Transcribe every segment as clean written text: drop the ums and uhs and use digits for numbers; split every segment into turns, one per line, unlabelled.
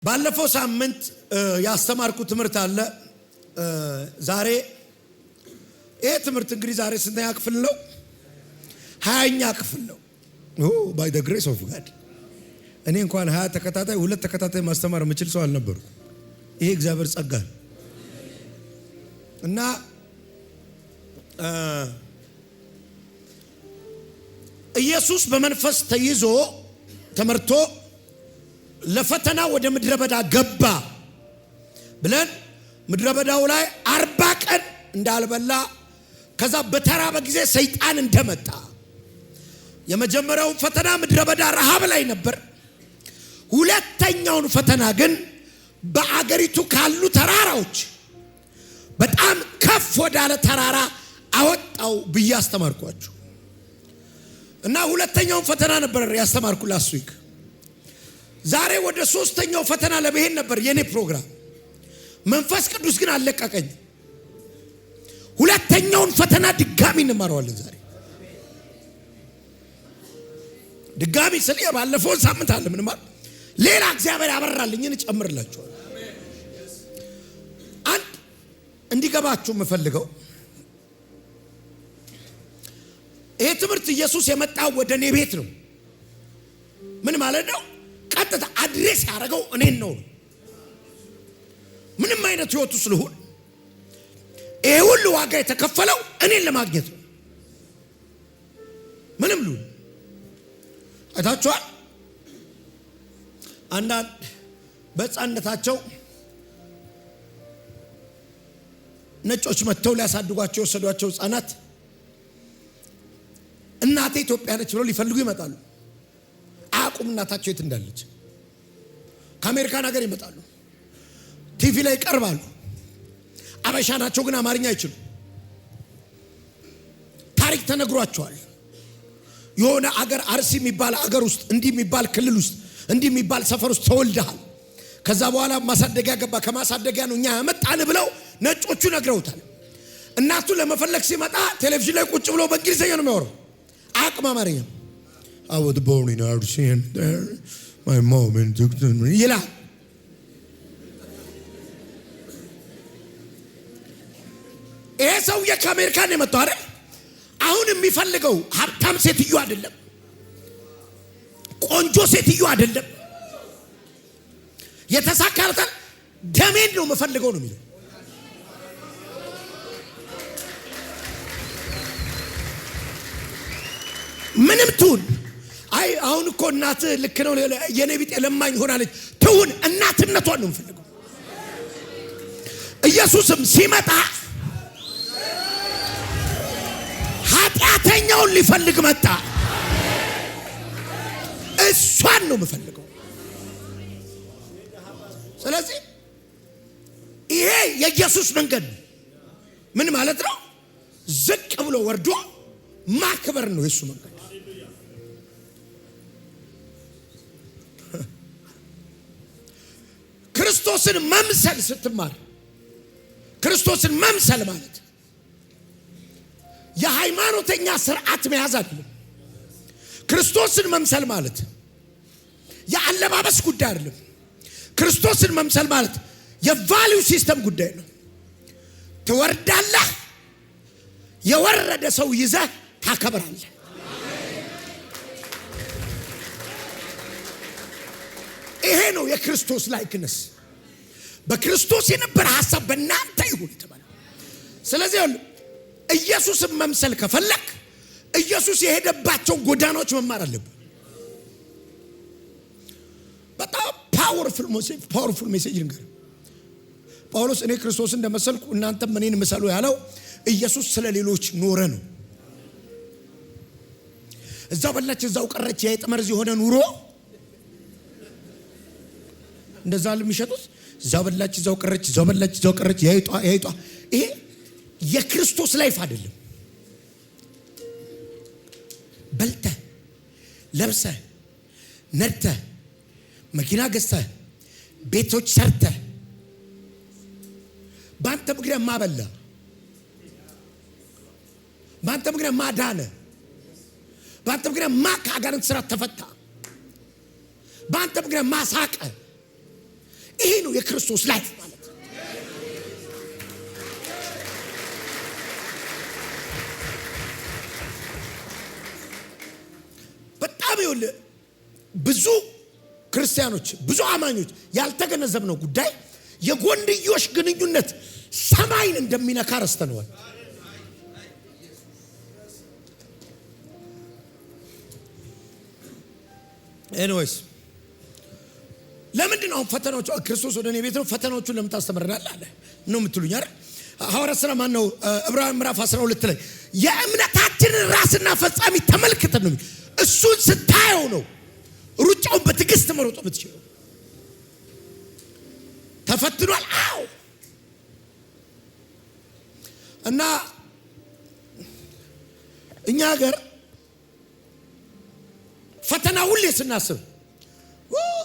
ባለፈው ሳምንት ያስተማርኩ ትምህርት አለ። ዛሬ ይሄ ትምህርት እንግዲህ ዛሬ ስንተኛ ክፍል ነው? 20ኛ ክፍል ነው። by the grace of God እኔ እንኳን 20 ተከታታይ 2 ተከታታይ ማስተማር የምችል ሰው አልነበርኩ። ይሄ እግዚአብሔር ጸጋ እና ኢየሱስ በመንፈስ ተይዞ ተመርቶ ለፈተና ወደ ምድረ በዳ ገባ ብለን ምድረ በዳው ላይ 40 ቀን እንዳልበላ ከዛ በተራበ ጊዜ ሰይጣን እንደመጣ የመጀመሪያው ፈተና ምድረ በዳ ረሃብ ላይ ነበር። ሁለተኛውን ፈተና ግን በአገሪቱ ካሉ ተራራዎች በጣም ከፍ ወዳለ ተራራ አወጣው ብዬ አስተማርኳችሁ እና ሁለተኛውን ፈተና ነበር ያስተማርኩ ላስት ዊክ። ዛሬ ወደ ሶስተኛው ፈተና ለመሄድ ነበር የኔ ፕሮግራም። መንፈስ ቅዱስ ግን አለቀቀኝ። ሁለተኛውን ፈተና ድጋሚ እንማረዋለን ዛሬ። ድጋሚ ስለ ባለፈው ሳምንት አለ ምን ማለት ሌላ እግዚአብሔር ያበራልኝን ጨምርላችኋል። አንድ እንዲገባችሁ የምፈልገው ይሄ ትምህርት ኢየሱስ የመጣው ወደ እኔ ቤት ነው። ምን ማለት ነው? ቀጥታ አድሬስ ያደረገው እኔን ነው። ምንም አይነት ህይወቱ ስለሆነ ይሄ ሁሉ ዋጋ የተከፈለው እኔን ለማግኘት ነው። ምንም ሉ አይታችኋል። አንዳንድ በሕፃንነታቸው ነጮች መጥተው ሊያሳድጓቸው የወሰዷቸው ሕፃናት እናቴ ኢትዮጵያ ነች ብለው ሊፈልጉ ይመጣሉ። አቁም እናታቸው የት እንዳለች። ከአሜሪካን ሀገር ይመጣሉ። ቲቪ ላይ ይቀርባሉ። አበሻ ናቸው ግን አማርኛ አይችሉም። ታሪክ ተነግሯቸዋል። የሆነ አገር አርሲ የሚባል አገር ውስጥ እንዲህ የሚባል ክልል ውስጥ እንዲህ የሚባል ሰፈር ውስጥ ተወልደሃል። ከዛ በኋላ ማሳደጊያ ገባ። ከማሳደጊያ ነው እኛ ያመጣን ብለው ነጮቹ ነግረውታል። እናቱ ለመፈለግ ሲመጣ ቴሌቪዥን ላይ ቁጭ ብሎ በእንግሊዝኛ ነው የሚያወራው። አቅም አማርኛ I was born in RC and there my mom and ይላል። ይሄ ሰውዬ ከአሜሪካን የመጣው አይደል? አሁን የሚፈልገው ሀብታም ሴትዮ አይደለም፣ ቆንጆ ሴትዮ አይደለም፣ የተሳካለታል ደሜን ነው የምፈልገው ነው የሚለው። ምንም ትሁን አይ አሁን እኮ እናት ልክ ነው የኔ ቢጤ ለማኝ ሆናለች ትሁን፣ እናትነቷን ነው የምፈልገው። ኢየሱስም ሲመጣ ኃጢአተኛውን ሊፈልግ መጣ። እሷን ነው የምፈልገው። ስለዚህ ይሄ የኢየሱስ መንገድ ምን ማለት ነው? ዝቅ ብሎ ወርዶ ማክበር ነው የሱ መንገድ። ክርስቶስን መምሰል ስትማር ክርስቶስን መምሰል ማለት የሃይማኖተኛ ስርዓት መያዝ አይደለም። ክርስቶስን መምሰል ማለት የአለባበስ ጉዳይ አይደለም። ክርስቶስን መምሰል ማለት የቫልዩ ሲስተም ጉዳይ ነው። ትወርዳለህ፣ የወረደ ሰው ይዘህ ታከብራለህ። ይሄ ነው የክርስቶስ ላይክነስ። በክርስቶስ የነበረ ሐሳብ በእናንተ ይሁን ተባለ። ስለዚህ ኢየሱስን መምሰል ከፈለክ ኢየሱስ የሄደባቸው ጎዳናዎች መማር አለብህ። በጣም ፓወርፉል ሜሴጅ ነገር ጳውሎስ እኔ ክርስቶስን እንደመሰልኩ እናንተም እኔን ምሰሉ ያለው ኢየሱስ ስለ ሌሎች ኖረ ነው። እዛው በላች እዛው ቀረች የአይጥ መርዝ የሆነ ኑሮ እንደዛ ለሚሸጡት እዛው በላች እዛው ቀረች እዛው በላች እዛው ቀረች የአይጧ ይሄ የክርስቶስ ላይፍ አይደለም። በልተ ለብሰ ነድተ መኪና ገዝተ ቤቶች ሰርተ ባንተ ምክንያት ማበላ ባንተ ምክንያት ማዳነ ባንተ ምክንያት ከአጋንንት ስራት ተፈታ ባንተ ምክንያት ማሳቀ ይሄ ነው የክርስቶስ ላይፍ ማለት። በጣም ይኸውልህ ብዙ ክርስቲያኖች ብዙ አማኞች ያልተገነዘብነው ጉዳይ የጎንዮሽ ግንኙነት ሰማይን እንደሚነካ ረስተነዋል። ኤኒዌይስ ለምንድን ነው ፈተናዎቹ ክርስቶስ ወደ እኔ ቤት ነው ፈተናዎቹን ለምን ታስተምረናለህ አለ ነው የምትሉኝ አይደል? ሐዋርያት ሥራ ማን ነው ዕብራውያን ምዕራፍ 12 ላይ የእምነታችንን ራስና ፈጻሚ ተመልክተን ነው እሱን ስታየው ነው ሩጫውን በትዕግስት መሮጥ የምትችለው። ተፈትኗል። አዎ። እና እኛ ሀገር ፈተና ሁሌ ስናስብ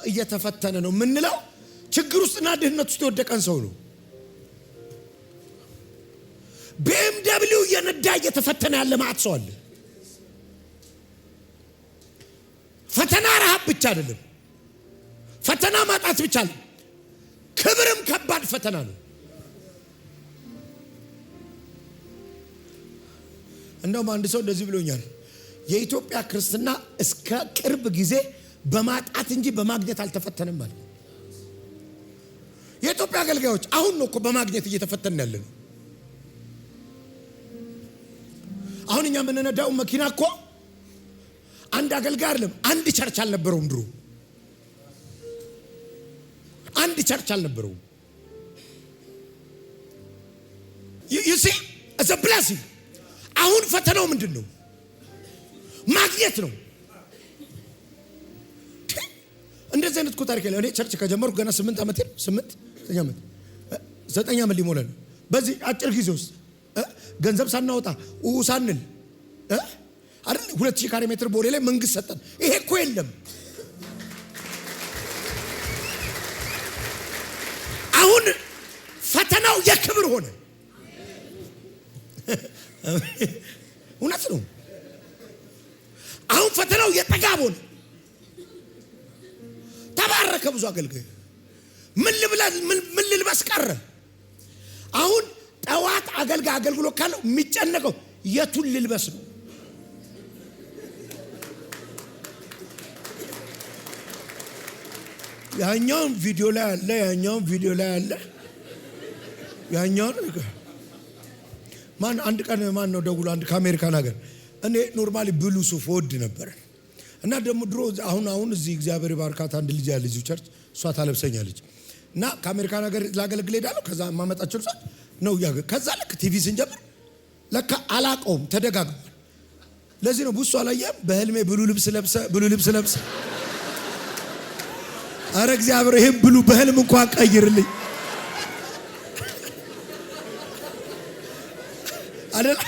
እየተፈተነ ነው የምንለው ችግር ውስጥና ድህነት ውስጥ የወደቀን ሰው ነው። BMW እየነዳ እየተፈተነ ያለ ማዕት ሰው አለ። ፈተና ረሃብ ብቻ አይደለም፣ ፈተና ማጣት ብቻ አይደለም፣ ክብርም ከባድ ፈተና ነው። እንደውም አንድ ሰው እንደዚህ ብሎኛል፣ የኢትዮጵያ ክርስትና እስከ ቅርብ ጊዜ በማጣት እንጂ በማግኘት አልተፈተነም ማለት። የኢትዮጵያ አገልጋዮች አሁን ነው እኮ በማግኘት እየተፈተንን ያለ ነው። አሁን እኛ የምንነዳው መኪና እኮ አንድ አገልጋይ አይደለም፣ አንድ ቸርች አልነበረውም ድሮ። አንድ ቸርች አልነበረውም። you see it's a blessing። አሁን ፈተናው ምንድን ነው? ማግኘት ነው። እንደዚህ አይነት ታሪክ ያለው እኔ ቸርች ከጀመርኩ ገና 8 ዓመት ነው። 9 ዓመት ሊሞላ ነው። በዚህ አጭር ጊዜ ውስጥ ገንዘብ ሳናወጣ ሳንል አይደል 2000 ካሬ ሜትር ቦሌ ላይ መንግስት ሰጠን። ይሄ እኮ የለም። አሁን ፈተናው የክብር ሆነ። እውነት ነው። አሁን ፈተናው የጠጋብ ሆነ። ተባረከ ብዙ አገልጋይ ምን ልልበስ ቀረ። አሁን ጠዋት አገልጋይ አገልግሎት ካለው የሚጨነቀው የቱን ልልበስ ነው። ያኛውን ቪዲዮ ላይ አለ፣ ያኛውን ቪዲዮ ላይ አለ። ያኛውን ማን አንድ ቀን ማን ነው ደውሎ አንድ ከአሜሪካን ሀገር እኔ ኖርማሊ ብሉ ሱፍ ወድ ነበር እና ደግሞ ድሮ አሁን እዚህ እግዚአብሔር ባርካት አንድ ልጅ ያለ እዚህ ቸርች እሷ ታለብሰኛለች እና ከአሜሪካን ሀገር ላገለግል ሄዳለሁ። ከዛ ማመጣቸው ልብስ ነው ያገ ከዛ ለክ ቲቪ ስንጀምር ለካ አላቀውም ተደጋግሟል። ለዚህ ነው ብዙ አላየም። በህልሜ ብሉ ልብስ ለብሰ አረ እግዚአብሔር ይሄን ብሉ በህልም እንኳን ቀይርልኝ አይደል?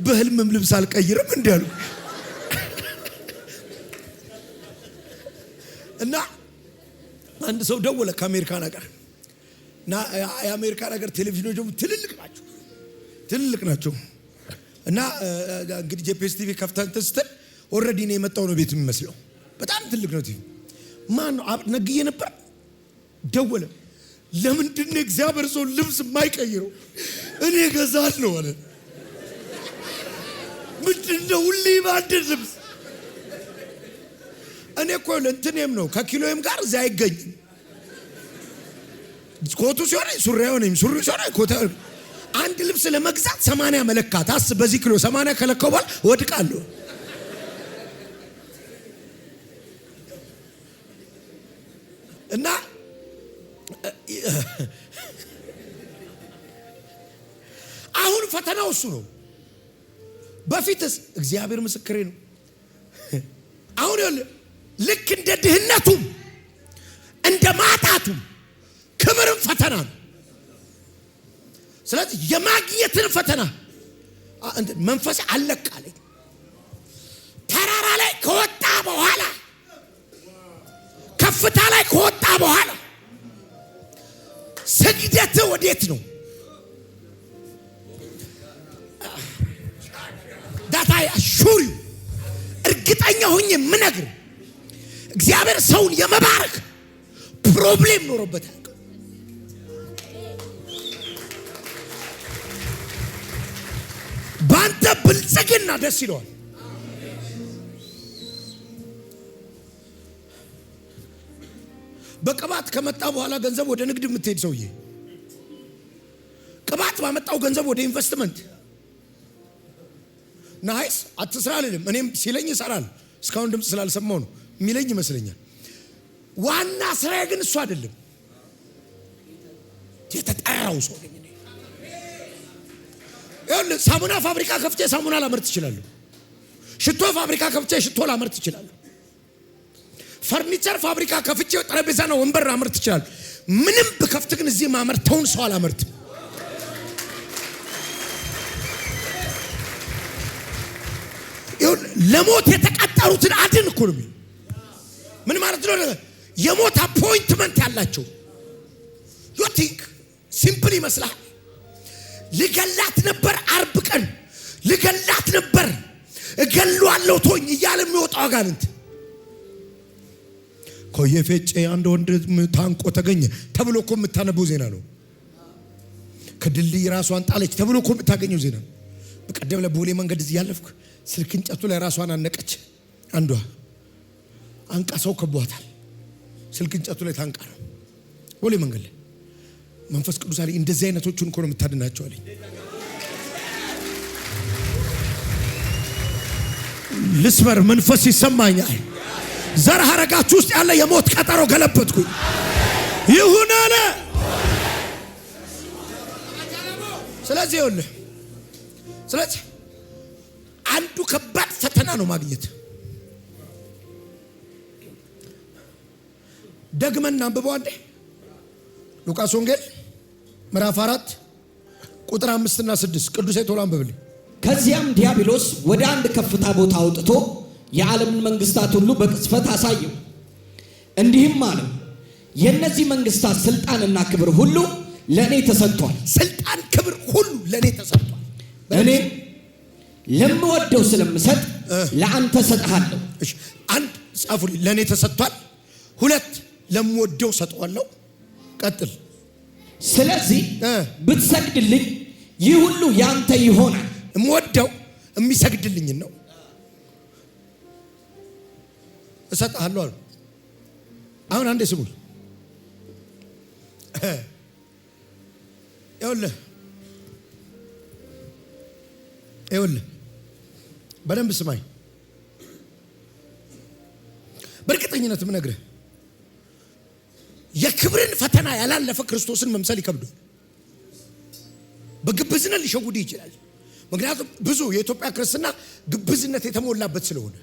በህልምም ልብስ አልቀይርም እንዲያሉ እና አንድ ሰው ደወለ ከአሜሪካን ሀገር እና የአሜሪካን ሀገር ቴሌቪዥኖች ትልልቅ ናቸው እና እንግዲህ ጄፒኤስ ቲቪ ከፍተን ተስተን ኦሬዲ ነው የመጣው ነው ቤት የሚመስለው በጣም ትልቅ ነው ቲቪ። ማን ነው ነግዬ ነበር ደወለ። ለምንድን ነው እግዚአብሔር ሰው ልብስ የማይቀይረው? እኔ ገዛለሁ አለ። ምንድነው ሁሌ ባንድ ልብስ? እኔ እኮ ለእንትኔም ነው ከኪሎዬም ጋር እዛ አይገኝም። ኮቱ ሲሆን ሱሪ አይሆንም፣ ሱሪ ሲሆን ኮቱ። አንድ ልብስ ለመግዛት 80 መለካት አስብ። በዚህ ኪሎ 80 ከለካው በኋላ ወድቃለሁ። እና አሁን ፈተናው እሱ ነው። በፊትስ እግዚአብሔር ምስክሬ ነው። አሁን ልክ እንደ ድህነቱም እንደ ማጣቱም ክብርም ፈተና ነው። ስለዚህ የማግኘትን ፈተና መንፈስ አለቃለኝ። ተራራ ላይ ከወጣ በኋላ ከፍታ ላይ ከወጣ በኋላ ስግደት ወዴት ነው? ዳታ አሹሪ እርግጠኛ ሆኜ ምነግር እግዚአብሔር ሰውን የመባረክ ፕሮብሌም ኖሮበታል። ባንተ ብልጽግና ደስ ይለዋል። በቅባት ከመጣ በኋላ ገንዘብ ወደ ንግድ የምትሄድ ሰውዬ ቅባት ባመጣው ገንዘብ ወደ ኢንቨስትመንት ናይስ አትስራ አልልም። እኔም ሲለኝ ይሰራል። እስካሁን ድምፅ ስላልሰማው ነው የሚለኝ ይመስለኛል። ዋና ስራዬ ግን እሱ አይደለም። የተጠራው ሰው ነኝ እኔ። ይኸውልህ ሳሙና ፋብሪካ ከፍቼ ሳሙና ላመርት እችላለሁ። ሽቶ ፋብሪካ ከፍቼ ሽቶ ላመርት እችላለሁ። ፈርኒቸር ፋብሪካ ከፍቼ ጠረጴዛና ወንበር ላመርት እችላለሁ። ምንም ብከፍት ግን እዚህ ማመርተውን ሰው አላመርትም። ለሞት የተቀጠሩትን አድን እኮ ነው። ምን ማለት ነው? የሞት አፖይንትመንት ያላቸው ዩ ቲንክ ሲምፕል ይመስላል። ልገላት ነበር፣ አርብ ቀን ልገላት ነበር፣ እገለዋለሁ ቶኝ እያለ የሚወጣው አጋንንት ኮየፌጬ አንድ ወንድ ታንቆ ተገኘ ተብሎ እኮ የምታነበው ዜና ነው። ከድልድይ ራሷን ጣለች ተብሎ እኮ የምታገኘው ዜና ነው። በቀደም ለቦሌ መንገድ እዚህ ያለፍኩ ስልክ እንጨቱ ላይ ራሷን አነቀች። አንዷ አንቃ ሰው ከቧታል። ስልክ እንጨቱ ላይ ታንቃ ነው ቦሌ መንገድ ላይ። መንፈስ ቅዱስ አለኝ እንደዚህ አይነቶቹን እኮ ነው የምታድናቸው አለኝ። ልስበር መንፈስ ይሰማኛል። ዘር ሐረጋችሁ ውስጥ ያለ የሞት ቀጠሮ ገለበጥኩኝ። ይሁን አለ። ስለዚህ ይኸውልህ አንዱ ከባድ ፈተና ነው ማግኘት። ደግመን አንብበው አንዴ ሉቃስ ወንጌል ምዕራፍ 4 ቁጥር 5 እና 6 ቅዱስ ቶሎ አንብብልኝ።
ከዚያም ዲያብሎስ ወደ አንድ ከፍታ ቦታ አውጥቶ የዓለምን መንግስታት ሁሉ በቅጽበት አሳየው። እንዲህም አለው፣ የእነዚህ መንግስታት ስልጣንና ክብር ሁሉ ለእኔ ተሰጥቷል።
ስልጣን ክብር ሁሉ ለእኔ ተሰጥቷል።
እኔ ለምወደው ስለምሰጥ ለአንተ ሰጥሃለሁ።
እሺ አንድ ጻፉልኝ። ለእኔ ተሰጥቷል። 2 ለምወደው ሰጠዋለሁ። ቀጥል።
ስለዚህ ብትሰግድልኝ ይህ ሁሉ ያንተ ይሆናል።
የምወደው የሚሰግድልኝ ነው እሰጥሃለሁ አሉ። አሁን አንዴ ስሙኝ። ይኸውልህ በደንብ ስማኝ። በእርግጠኝነት የምነግርህ የክብርን ፈተና ያላለፈ ክርስቶስን መምሰል ይከብዳል። በግብዝነት ሊሸውድ ይችላል። ምክንያቱም ብዙ የኢትዮጵያ ክርስትና ግብዝነት የተሞላበት ስለሆነ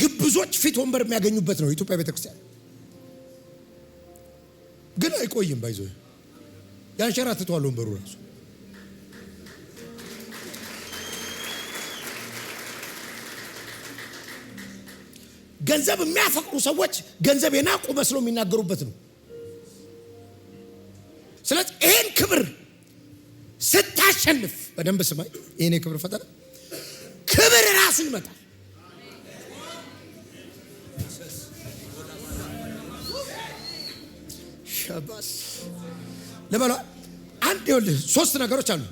ግብዞች ፊት ወንበር የሚያገኙበት ነው የኢትዮጵያ ቤተክርስቲያን። ግን አይቆይም። ባይዞ ያንሸራትተዋል ወንበሩ ራሱ። ገንዘብ የሚያፈቅሩ ሰዎች ገንዘብ የናቁ መስለው የሚናገሩበት ነው። ስለዚህ ይሄን ክብር ስታሸንፍ በደንብ ስማኝ። ይሄን የክብር ፈተና ክብር ራሱ ይመጣል። ሸባስ ለበላ አንድ ይኸውልህ 3 ነገሮች አሉ።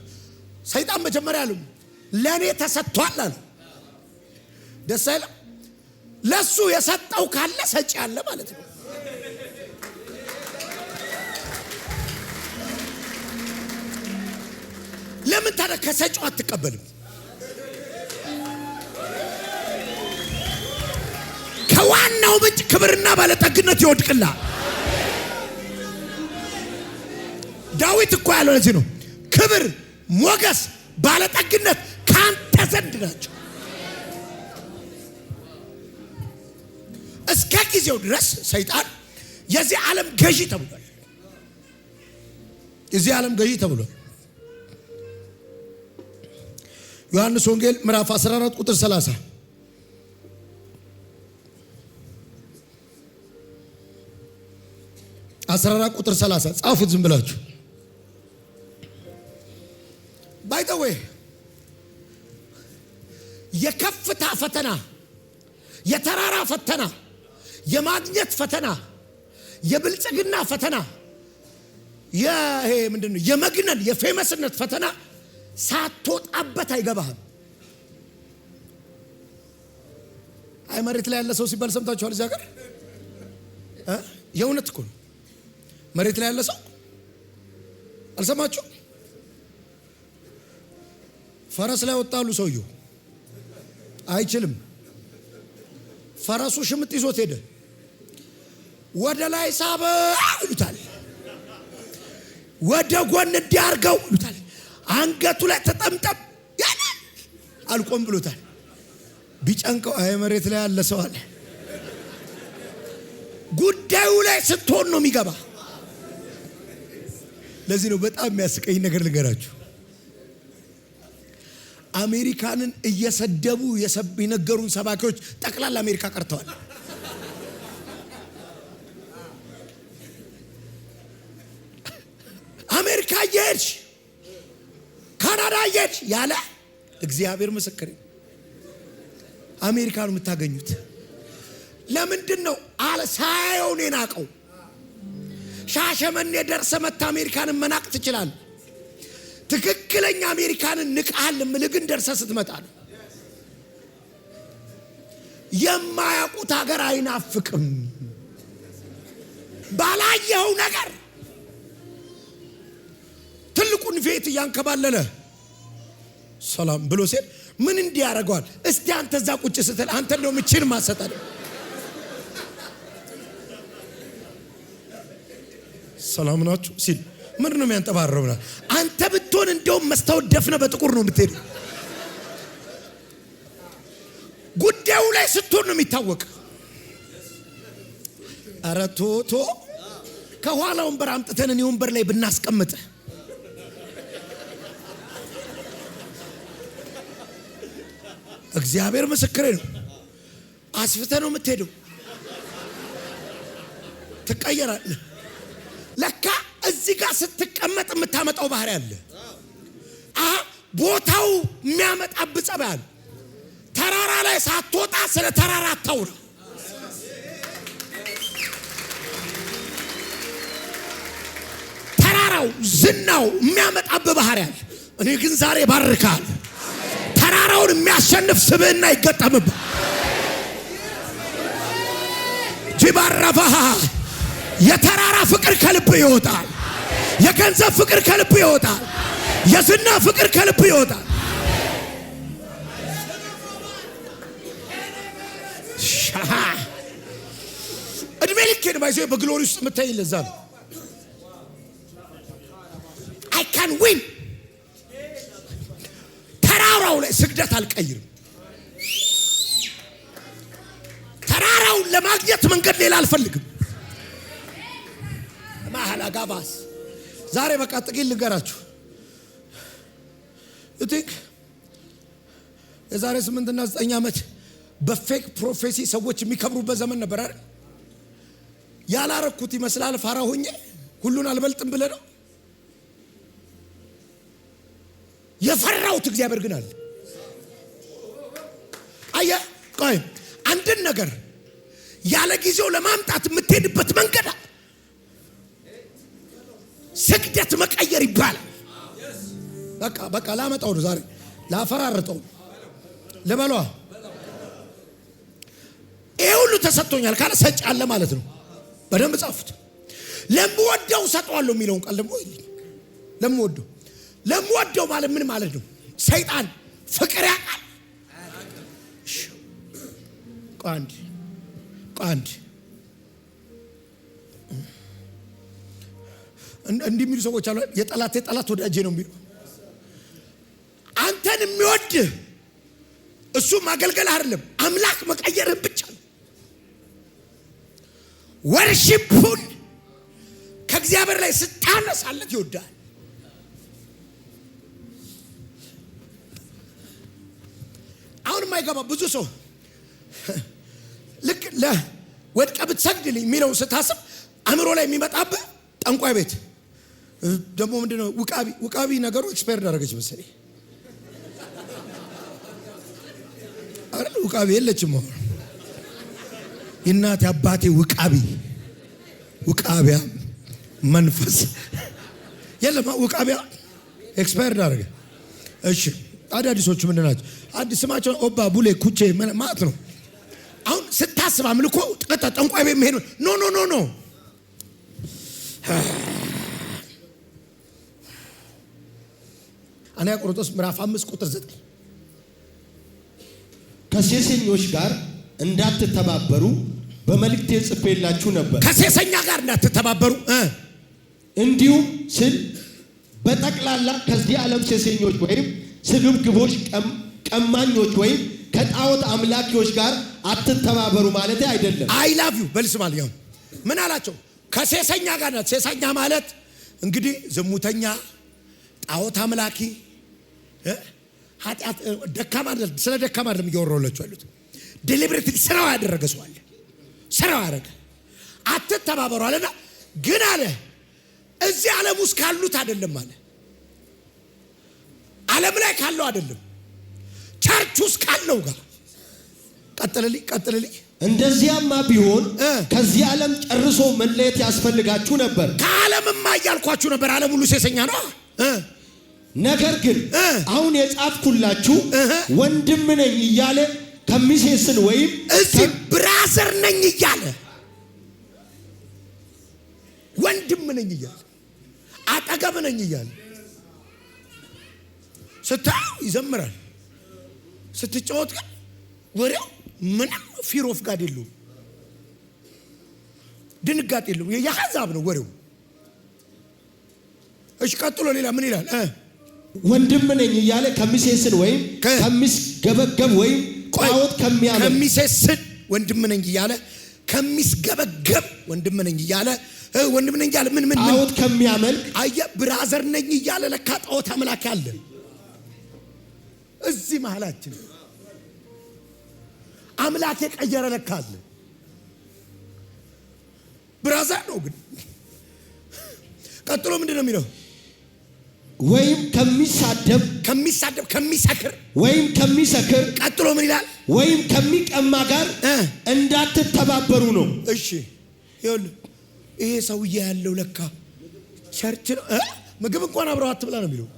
ሰይጣን መጀመሪያ አሉ ለኔ ተሰጥቷል አለ። ደስ አይልም? ለሱ የሰጠው ካለ ሰጪ አለ ማለት ነው። ለምን ታዲያ ከሰጪው አትቀበልም? ከዋናው ምንጭ ክብርና ባለጠግነት ይወድቅልሃል። ዳዊት እኮ ያለው ለዚህ ነው። ክብር፣ ሞገስ፣ ባለጠግነት ካንተ ዘንድ ናቸው። እስከ ጊዜው ድረስ ሰይጣን የዚህ ዓለም ገዢ ተብሏል። የዚህ ዓለም ገዢ ተብሏል። ዮሐንስ ወንጌል ምዕራፍ 14 ቁጥር 30 14 ቁጥር 30 ጻፉት ዝም ብላችሁ። ባይተወይ የከፍታ ፈተና የተራራ ፈተና፣ የማግኘት ፈተና፣ የብልጽግና ፈተና፣ ይሄ ምንድነው የመግነን የፌመስነት ፈተና ሳትወጣበት አይገባህም። አይ መሬት ላይ ያለ ሰው ሲባል ሰምታችኋል? እዚህ ሀገር የእውነት እኮ ነው። መሬት ላይ ያለ ሰው አልሰማችሁ? ፈረስ ላይ ወጣሉ። ሰውየው አይችልም። ፈረሱ ሽምጥ ይዞት ሄደ። ወደ ላይ ሳበው ይሉታል፣ ወደ ጎን እንዲያርገው ይሉታል፣ አንገቱ ላይ ተጠምጠም ያናል፣ አልቆም ብሎታል። ቢጨንቀው አይ መሬት ላይ ያለ ሰው አለ። ጉዳዩ ላይ ስትሆን ነው የሚገባ። ለዚህ ነው በጣም የሚያስቀኝ ነገር ልንገራችሁ። አሜሪካንን እየሰደቡ የነገሩን ሰባኪዎች ጠቅላላ አሜሪካ ቀርተዋል። አሜሪካ እየሄድሽ ካናዳ እየሄድሽ ያለ እግዚአብሔር ምስክር አሜሪካን የምታገኙት ለምንድን ነው? ሳያየው ነው የናቀው። ሻሸመኔ ደርሰህ መጥተህ አሜሪካንን መናቅ ትችላለህ። ትክክለኛ አሜሪካንን ንቃል ምልግን ደርሰህ ስትመጣ ነው። የማያውቁት ሀገር አይናፍቅም። ባላየኸው ነገር ትልቁን ፌት እያንከባለለ ሰላም ብሎ ሲል ምን እንዲያረጋዋል? እስቲ አንተ እዛ ቁጭ ስትል አንተ ነው ምችን ማሰጣለ ሰላም ናችሁ ሲል ምን ነው የሚያንጠባረው? አንተ ብትሆን እንደውም መስታወት ደፍነህ በጥቁር ነው የምትሄደው። ጉዳዩ ላይ ስትሆን ነው የሚታወቅ። ኧረ ቶቶ ከኋላ ወንበር አምጥተን እኔ ወንበር ላይ ብናስቀምጥ እግዚአብሔር ምስክሬ ነው። አስፍተህ ነው የምትሄደው። ትቀየራለህ። ለካ እዚህ ጋር ስትቀመጥ የምታመጣው ባህሪ አለ። ቦታው የሚያመጣብህ ጸባይ አለ። ተራራ ላይ ሳትወጣ ስለ ተራራ አታውራ። ተራራው ዝናው የሚያመጣብህ ባህሪ አለ። እኔ ግን ዛሬ ባርካለሁ። ተራራውን የሚያሸንፍ ስብዕና ይገጠምብህ። ጂባራፋ የተራራ ፍቅር ከልብ ይወጣል። የገንዘብ ፍቅር ከልብ ይወጣል። የዝና ፍቅር ከልብ ይወጣል። እድሜ ልኬን ባይዞ በግሎሪ ውስጥ የምታይ ለዛ ነው። I can win። ተራራው ላይ ስግደት አልቀይርም። ተራራውን ለማግኘት መንገድ ሌላ አልፈልግም። ማህላጋባስ ዛሬ በቃ ጥቂት ልንገራችሁ። እትክ የዛሬ 8 እና 9 ዓመት በፌክ ፕሮፌሲ ሰዎች የሚከብሩበት ዘመን ነበር አይደል? ያላረኩት ይመስላል ፋራ ሆኜ ሁሉን አልበልጥም ብለህ ነው የፈራሁት። እግዚአብሔር ግን አለ። አየህ ቆይ አንድን ነገር ያለ ጊዜው ለማምጣት የምትሄድበት መንገድ ስግደት መቀየር ይባላል። በቃ ላመጣው ነው ዛሬ ላፈራርጠው ለበሏ። ይሄ ሁሉ ተሰጥቶኛል ካለ ሰጭ አለ ማለት ነው። በደንብ ጻፉት። ለምወደው ሰጠዋለሁ የሚለውን ቃል ደግሞ ለምወደው ማለት ምን ማለት ነው? ሰይጣን ፍቅር ያውቃል። ቃንድ እንዲህ የሚሉ ሰዎች አሉ። የጠላቴ ጠላት ወዳጄ ነው የሚሉ። አንተን የሚወድ እሱ ማገልገል አይደለም አምላክ መቀየርህን ብቻ ነው። ወርሺፑን ከእግዚአብሔር ላይ ስታነሳለት ይወዳል። አሁን የማይገባ ብዙ ሰው ልክ ለወድቀ ብትሰግድልኝ የሚለው ስታስብ አእምሮ ላይ የሚመጣብህ ጠንቋይ ቤት ደግሞ ምንድነው ውቃቢ ነገሩ ኤክስፓየር አደረገች መሰለኝ አይደል? ውቃቢ የለችም። እናቴ አባቴ ውቃቢያ መንፈስ የለም። ውቃቢያ ኤክስፓየርድ አደረገ። እሺ አዳዲሶቹ ምንድን ናቸው? አዲስ ስማቸው ኦባ ቡሌ ኩቼ ማለት ነው። አሁን ስታስብ አምልኮ ጠንቋይ ቤት መሄድ ኖ አንያ ቆሮንቶስ ምዕራፍ 5 ቁጥር 9
ከሴሰኞች ጋር እንዳትተባበሩ በመልእክቴ ጽፌላችሁ ነበር።
ከሴሰኛ ጋር እንዳትተባበሩ
እንዲሁም ስል በጠቅላላ ከዚህ ዓለም ሴሰኞች ወይም ስግብግቦች፣ ቀማኞች ወይም ከጣዖት አምላኪዎች ጋር አትተባበሩ ማለት አይደለም።
አይ ላቭ ዩ በልስ ማለት ያው ምን አላቸው? ከሴሰኛ ጋር ናት። ሴሰኛ ማለት እንግዲህ ዝሙተኛ፣ ጣዖት አምላኪ፣ ኃጢአት ደካማ አይደል? ስለ ደካማ አይደለም እያወራሁላችሁ ያሉት። ዴሊብሬት ስራው ያደረገ ሰው አለ። ስራው ያደረገ አትተባበሩ አለና ግን አለ እዚህ ዓለም ውስጥ ካሉት አይደለም አለ። ዓለም ላይ ካለው አይደለም፣ ቸርች ውስጥ ካለው ጋር ቀጥልልኝ።
እንደዚያማ ቢሆን ከዚህ ዓለም ጨርሶ መለየት ያስፈልጋችሁ ነበር።
ከዓለምማ እያልኳችሁ ነበር። ዓለም ሁሉ ሴሰኛ ነው።
ነገር ግን አሁን የጻፍኩላችሁ ወንድም ነኝ እያለ ከሚሴስን ወይም
እዚህ ብራዘር ነኝ እያለ ወንድም ነኝ እያለ አጠገብ ነኝ እያለ ስታዩ ይዘምራል። ስትጫወት ግን ወሬው ምንም ፊር ኦፍ ጋድ የለውም፣ ድንጋጤ የለውም። የአሕዛብ ነው ወሬው። እሺ ቀጥሎ ሌላ ምን ይላል?
ወንድም ነኝ እያለ ከሚሴስን ወይም ከሚስገበገብ ወይም ጣዖት ከሚያመልክ
ከሚሴስን ወንድም ነኝ እያለ ከሚስገበገብ ወንድም ነኝ እያለ ወንድም ነኝ እያለ ምን
ጣዖት ከሚያመልክ
አየህ፣ ብራዘር ነኝ እያለ ለካ ጣዖት አምላክ አለ እዚህ መሃላችን። አምላክ የቀየረ ለካ አለ። ብራዘር ነው ግን ቀጥሎ ምንድን ነው የሚለው?
ወይም ከሚሳደብ
ከሚሰክር
ወይም ከሚሰክር
ቀጥሎ ምን ይላል?
ወይም ከሚቀማ ጋር እንዳትተባበሩ ነው።
እሺ ይኸውልህ ይሄ ሰውዬ ያለው ለካ ቸርች ነው። ምግብ እንኳን አብረው አትብላ ነው የሚለው።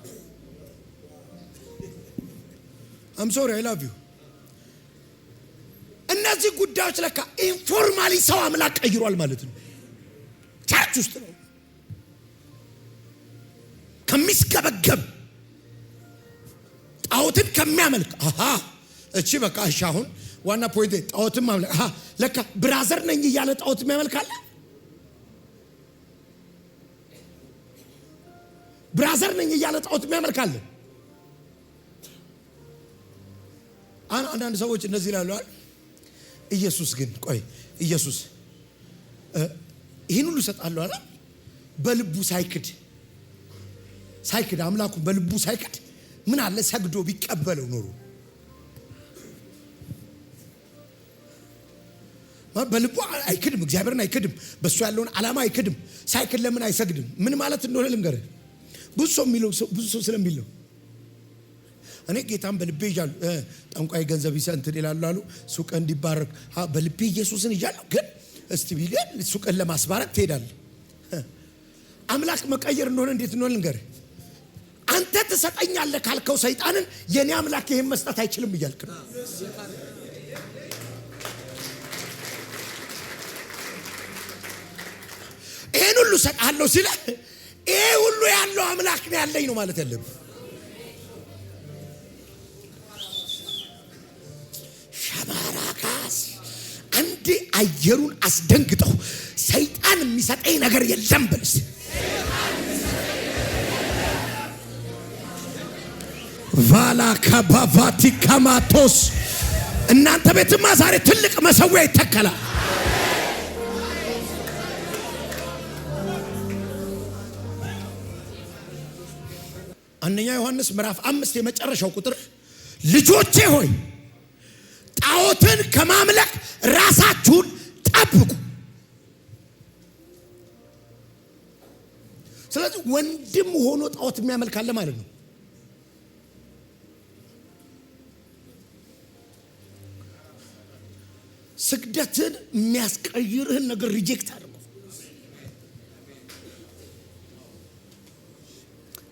አም ሶሪ አይ ላቭ ዩ። እነዚህ ጉዳዮች ለካ ኢንፎርማሊ ሰው አምላክ ቀይሯል ማለት ነው። ቸርች ውስጥ ነው ከሚስገበገብ ጣዖትን ከሚያመልክ እቺ በቃ እሺ። አሁን ዋና ፖይንት ጣዖትን ማምለክ ለካ ብራዘር ነኝ እያለ ጣዖት የሚያመልካለ። ብራዘር ነኝ እያለ ጣዖት የሚያመልካለ። አንዳንድ ሰዎች እንደዚህ ይላሉ አይደል? ኢየሱስ ግን ቆይ ኢየሱስ ይሄን ሁሉ ሰጣለሁ አለ በልቡ ሳይክድ አምላኩን በልቡ ሳይክድ ምን አለ ሰግዶ ቢቀበለው ኖሮ። በልቡ አይክድም፣ እግዚአብሔርን አይክድም፣ በሱ ያለውን ዓላማ አይክድም። ሳይክድ ለምን አይሰግድም? ምን ማለት እንደሆነ ልንገርህ። ብዙ ሰው ስለሚል ነው። እኔ ጌታን በልቤ ይዣለሁ፣ ጠንቋይ ገንዘብ ይሰንትን ይላሉ አሉ። ሱቅ እንዲባረክ በልቤ ኢየሱስን ይዣለሁ፣ ግን እስቲ ቢልህ ሱቅን ለማስባረክ ትሄዳለህ። አምላክ መቀየር እንደሆነ እንዴት እንደሆነ ልንገርህ። አንተ ትሰጠኛለህ ካልከው ሰይጣንን የኔ አምላክ ይሄን መስጠት አይችልም እያልክ ነው። ይሄን ሁሉ ሰጣለሁ ሲል ይሄ ሁሉ ያለው አምላክ ነው ያለኝ ነው ማለት ያለብህ። ሸማራካስ አንዴ አየሩን አስደንግጠው ሰይጣን የሚሰጠኝ ነገር የለም በልስ። ቫላ ካባቫቲ ካማቶስ እናንተ ቤትማ ዛሬ ትልቅ መሰዊያ ይተከላል። አንደኛ ዮሐንስ ምዕራፍ 5 የመጨረሻው ቁጥር ልጆቼ ሆይ ጣዖትን ከማምለክ ራሳችሁን ጠብቁ። ስለዚህ ወንድም ሆኖ ጣዖት የሚያመልክ አለ ማለት ነው። ስግደትን የሚያስቀይርህን ነገር ሪጀክት አድርጉ።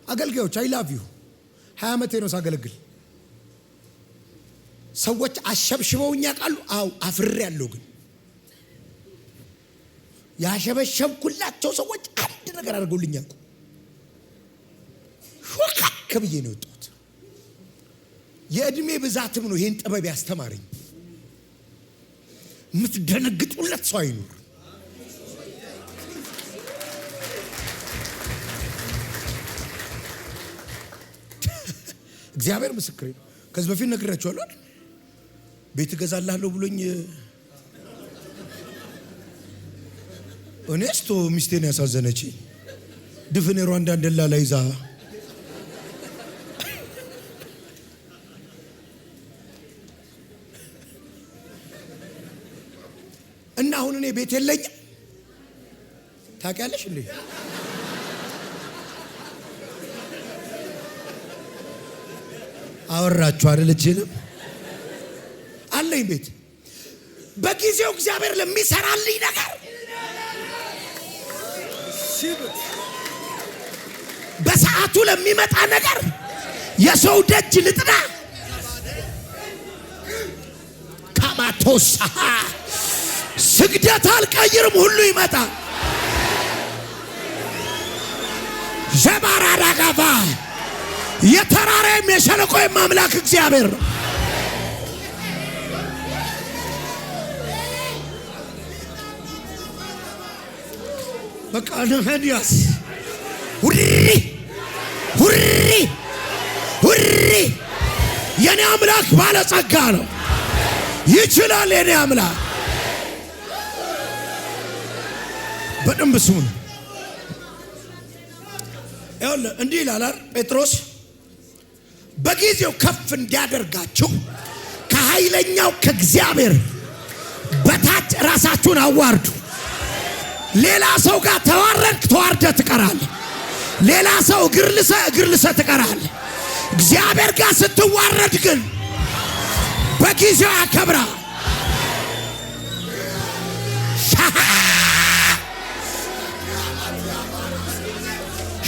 አገልጋዮች አይ ላቭ ዩ 20 ዓመቴ ነው ሳገለግል። ሰዎች አሸብሽበውኝ ያውቃሉ? አዎ አፍሬያለሁ። ግን ያሸበሸብኩላቸው ሰዎች አንድ ነገር አድርገውልኝ ያውቁ? ሾካክ ብዬ ነው የወጣሁት። የእድሜ ብዛትም ነው ይሄን ጥበብ ያስተማረኝ። የምትደነግጡለት ሰው አይኖር። እግዚአብሔር ምስክሬ ነው። ከዚህ በፊት ነግራችኋለሁ። ቤት እገዛላለሁ ብሎኝ እኔስቶ ሚስቴን ያሳዘነች ድፍን ሩዋንዳ እንደላ ላይ ይዛ እና አሁን እኔ ቤት የለኝም። ታውቂያለሽ እንዴ? አወራችሁ አይደል? እቺንም አለኝ ቤት። በጊዜው እግዚአብሔር ለሚሰራልኝ ነገር በሰዓቱ ለሚመጣ ነገር የሰው ደጅ ልጥና ካማቶሳ ስግደት አልቀይርም፣ ሁሉ ይመጣል። ዘባራዳ ጋባ የተራራም የሸለቆም አምላክ እግዚአብሔር ነው። በቃ ነህዲያስ ሁሪ ሁሪ ሁሪ የኔ አምላክ ባለጸጋ ነው፣ ይችላል። የኔ አምላክ በደንብ ስሙን። ይኸውልህ እንዲህ ይላል ጴጥሮስ፣ በጊዜው ከፍ እንዲያደርጋችሁ ከኃይለኛው ከእግዚአብሔር በታች ራሳችሁን አዋርዱ። ሌላ ሰው ጋር ተዋርደህ ትቀራለህ። ሌላ ሰው እግር ልሰህ ትቀራለህ። እግዚአብሔር ጋር ስትዋረድ ግን በጊዜው ያከብራል።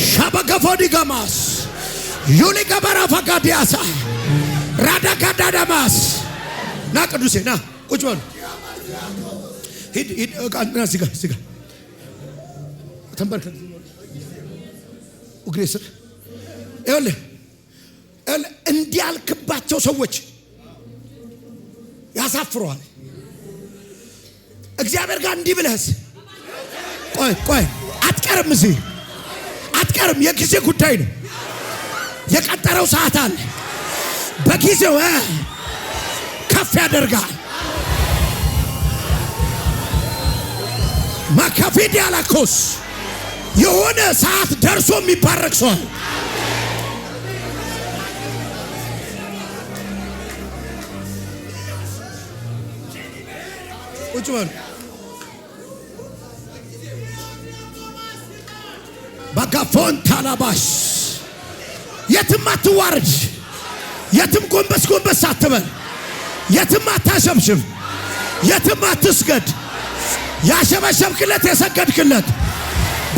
ሻበገፎዲ ገማስ ዩሊ ገበራ ፈጋዲያሳ ራዳጋዳዳማስ ና ቅዱሴ ና ቁጭ በሉ። ሂድ ቃልና ሲጋ ተንበርከክ እግሬ ስር ይኸውልህ እንዲያልክባቸው ሰዎች ያሳፍረዋል። እግዚአብሔር ጋር እንዲህ ብለህስ ቆይ አትቀርም፣ እዚህ አትቀርም። የጊዜ ጉዳይ ነው። የቀጠረው ሰዓት አለ። በጊዜው ከፍ ያደርጋል። ማካፊዲ አላኮስ የሆነ ሰዓት ደርሶ የሚባረክ ሰው ቁጭ በሉ። ባጋፎን ታላባሽ የትም አትዋረድ፣ የትም ጎንበስ አትበል፣ የትም አታሸብሽብ፣ የትም አትስገድ። ያሸበሸብክለት የሰገድክለት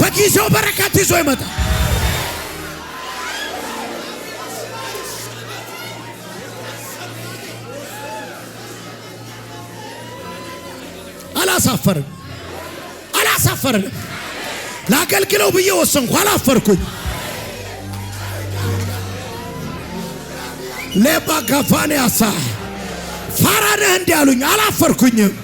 በጊዜው በረከት ይዞ ይመጣል። አላሳፈርንም። ላገልግለው ብዬ ወሰንኩ፣ አላፈርኩኝ። ለባ ጋፋኔ አሳ ፋራነህ እንዲያሉኝ አላፈርኩኝም።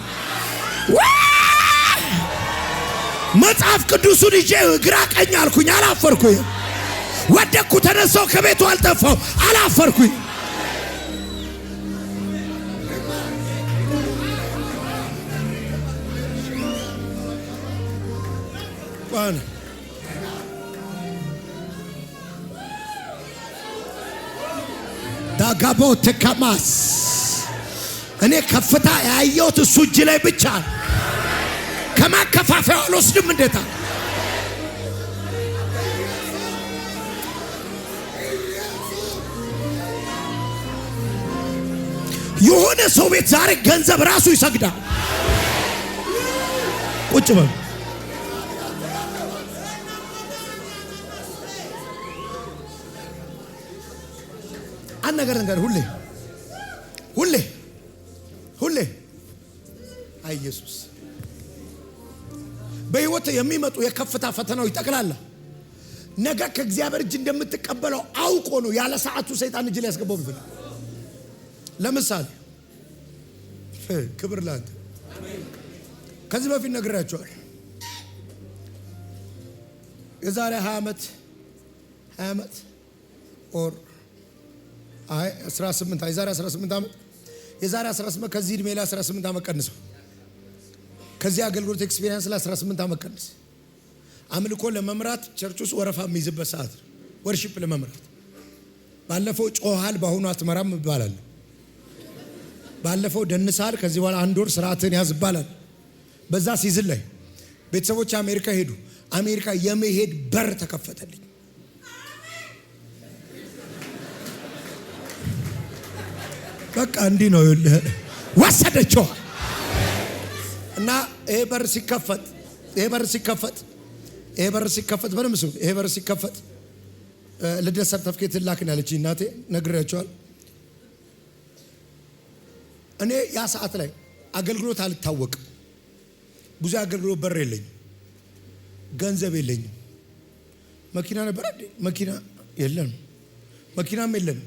መጽሐፍ ቅዱሱን ይዤ ግራ ቀኝ አልኩኝ፣ አላፈርኩኝ። ወደኩ ተነሳው፣ ከቤቱ አልጠፋው፣ አላፈርኩኝ። ዳጋቦ ተከማስ እኔ ከፍታ ያየሁት እሱ እጅ ላይ ብቻ ከማከፋፈያው አልወስድም። እንዴታ የሆነ ሰው ቤት ዛሬ ገንዘብ ራሱ ይሰግዳል። ቁጭ በሉ። አንድ ነገር ሁሌ አይ ኢየሱስ በህይወት የሚመጡ የከፍታ ፈተናዎች ጠቅላላ ነገ ከእግዚአብሔር እጅ እንደምትቀበለው አውቆ ነው ያለ ሰዓቱ ሰይጣን እጅ ሊያስገባው ቢፈልግ። ለምሳሌ ክብር ላንተ። ከዚህ በፊት ነግራቸዋል። የዛሬ 20 ዓመት ኦር 18 የዛሬ 18 ዓመት የዛሬ 18 ከዚህ እድሜ ላይ 18 ዓመት ቀንሰው ከዚህ አገልግሎት ኤክስፒሪየንስ ላይ 18 ዓመት ቀንስ። አምልኮ ለመምራት ቸርች ውስጥ ወረፋ የሚይዝበት ሰዓት ነው። ወርሺፕ ለመምራት ባለፈው ጮሃል፣ በአሁኑ አትመራም ይባላል። ባለፈው ደንሳል፣ ከዚህ በኋላ 1 ወር ስርዓትን ያዝ ይባላል። በዛ ሲዝን ላይ ቤተሰቦች አሜሪካ ሄዱ። አሜሪካ የመሄድ በር ተከፈተልኝ። በቃ እንዲህ ነው ወሰደችው እና ይሄ በር ሲከፈት በደምብ ስሙ። ይሄ በር ሲከፈት ልደት ሰርተፍኬት ላክን ያለች እናቴ ነግሬያቸዋል። እኔ ያ ሰዓት ላይ አገልግሎት አልታወቅም። ብዙ አገልግሎት በር የለኝም፣ ገንዘብ የለኝም። መኪና ነበር አይደል? መኪና የለም፣ መኪናም የለም።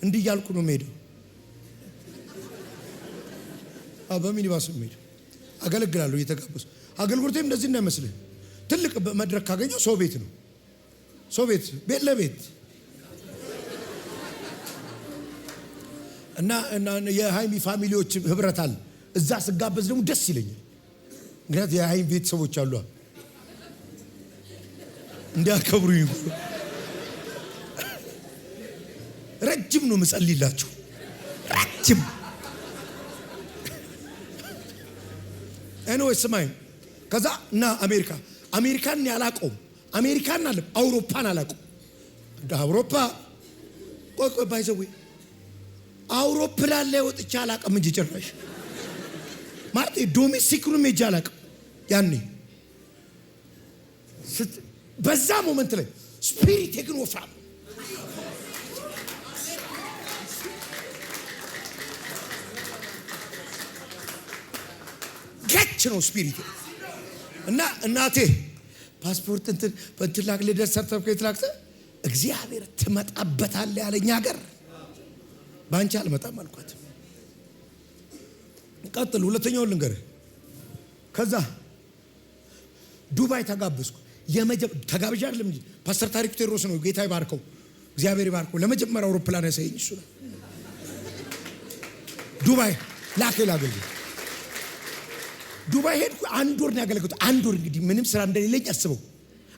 እንዲህ እያልኩ ነው የምሄደው። በሚኒባስ ነው የምሄደው። አገለግላለሁ እየተጋበዝኩ። አገልግሎቴም እንደዚህ እንዳይመስልህ። ትልቅ መድረክ ካገኘው ሰው ቤት ነው፣ ሰው ቤት ለቤት እና የሃይሚ ፋሚሊዎች ህብረት አለ። እዛ ስጋበዝ ደግሞ ደስ ይለኛል። ምክንያቱም የሃይሚ ቤተሰቦች አሉ እንዲያከብሩኝ። ረጅም ነው ምጸልይላችሁ፣ ረጅም ኤኒዌይ ስማኝ። ከዛ እና አሜሪካን ያላቀው አሜሪካን አለ አውሮፓን አላቀው። አውሮፓ ቆይ ባይዘው አውሮፕላን ላይ ወጥቼ አላቀም እንጂ ጭራሽ ማለት ዶሜስቲክኑም ሄጄ አላቀም። ያኔ በዛ ሞመንት ላይ ስፒሪት ግን ወፍራም ገች ነው ስፒሪት። እና እናቴ ፓስፖርት እንትን ላክ ልደት ሰርተፍኬት ላክተ እግዚአብሔር ትመጣበታለህ ያለኝ ሀገር ባንቺ አልመጣም አልኳት። ቀጥል፣ ሁለተኛውን ልንገርህ። ከዛ ዱባይ ተጋበዝኩ። ተጋብዣ አይደለም እንጂ ፓስተር ታሪኩ ቴዎድሮስ ነው፣ ጌታ ይባርከው፣ እግዚአብሔር ይባርከው። ለመጀመሪያ አውሮፕላን ያሳየኝ እሱ ነው። ዱባይ ላከላገል ዱባይ ሄድኩ። 1 ወር ነው ያገለግሉት። 1 ወር እንግዲህ ምንም ስራ እንደሌለኝ አስበው።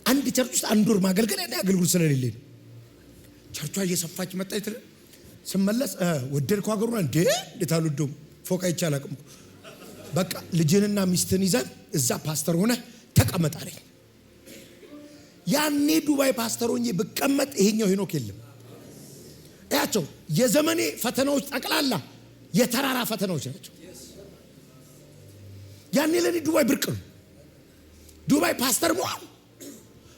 አንድ ቸርች ውስጥ 1 ወር ማገልገል እና ያገልግሉ ስለሌለኝ ቸርቿ እየሰፋች መጣች። ስመለስ ወደድኩ ሀገሩን እንዴት አልወደውም። ፎቅ አይቻል አቅም በቃ ልጅንና ሚስትን ይዘን እዛ ፓስተር ሆነ ተቀመጥ አለኝ። ያኔ ዱባይ ፓስተር ሆኜ ብቀመጥ ይሄኛው ሄኖክ የለም። እያቸው የዘመኔ ፈተናዎች ጠቅላላ የተራራ ፈተናዎች ናቸው። ያኔ ለኔ ዱባይ ብርቅ ነው። ዱባይ ፓስተር መሆን